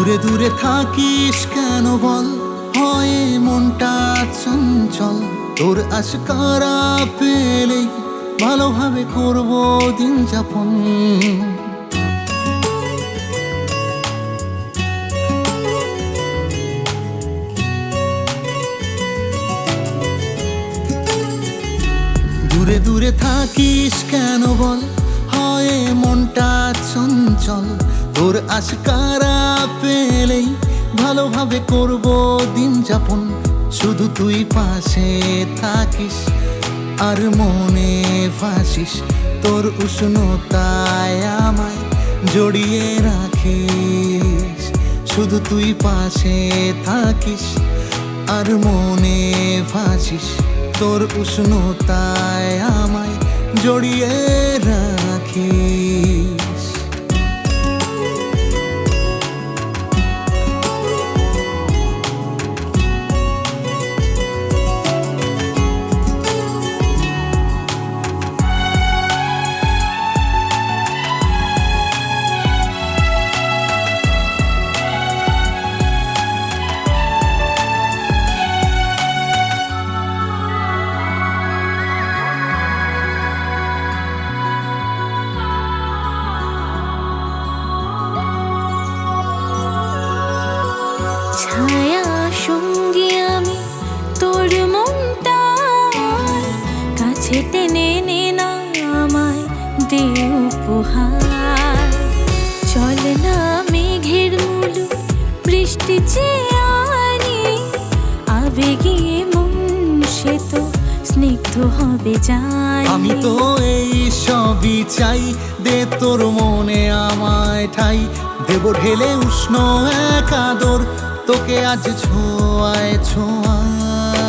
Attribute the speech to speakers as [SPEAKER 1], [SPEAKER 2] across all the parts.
[SPEAKER 1] দূরে দূরে থাকিস কেন বল, হয় মনটা চঞ্চল। তোর আশকারা পেলেই ভালোভাবে করবো দিন যাপন। দূরে দূরে থাকিস কেন বল, হয় মনটা চঞ্চল। তোর আশকারা পেলেই ভালোভাবে করবো দিন যাপন। শুধু তুই পাশে থাকিস আর মনে ভাসিস, তোর উষ্ণতায় আমায় জড়িয়ে রাখিস। শুধু তুই পাশে থাকিস আর মনে ভাসিস, তোর উষ্ণতায় আমায় জড়িয়ে রাখিস।
[SPEAKER 2] ছায়া সঙ্গী আমি তোর মনটার কাছে টেনে নে না আমায় দে উপহার। চল না মেঘের মুলু বৃষ্টি চেয়ে আনি, আবেগে মন সে তো স্নিগ্ধ হবে জানি।
[SPEAKER 1] আমি তো এই সবই চাই, দে তোর মনে আমায় ঠাই। দেব ঢেলে উষ্ণ এক আদর, তোকে আজ ছোঁয়ায় ছোঁয়ায়।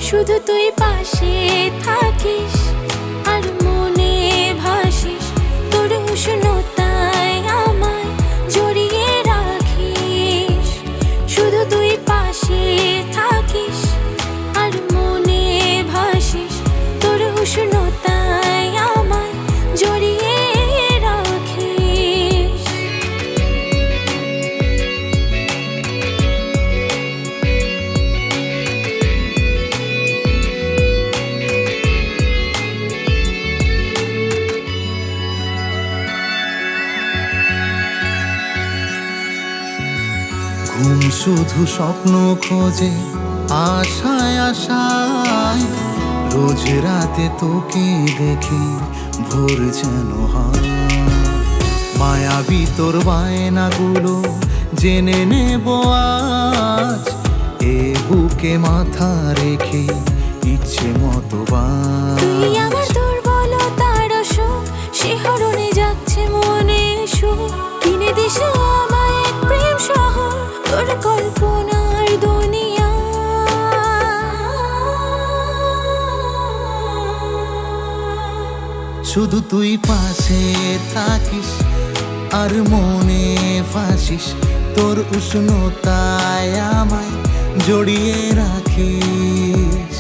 [SPEAKER 2] শুধু তুই পাশে থাকিস আর মনে ভাসিস, তোর উষ্ণতায় আমায় জড়িয়ে রাখিস। শুধু তুই পাশে থাকিস আর মনে ভাসিস, তোর উষ্ণতায় আমায় জড়িয়ে রাখিস।
[SPEAKER 1] ঘুম শুধু স্বপ্ন খোঁজে আশায় আশায়, রোজ রাতে তোকে দেখি ভোর যেন হয়। মায়াবী তোর বায়নাগুলো জেনে নেব আজ, এ বুকে মাথা রেখে ইচ্ছে মতো
[SPEAKER 2] তুই আমার দুর্বলতার সুখ, শিহরণে যাচ্ছে মনে সুখ। কিনে দিস আমায় এক প্রেম শহর, তোর কল্পনার দুনিয়া।
[SPEAKER 1] শুধু তুই পাশে থাকিস আর মনে ভাসিস, তোর উষ্ণতায় আমায় জড়িয়ে রাখিস।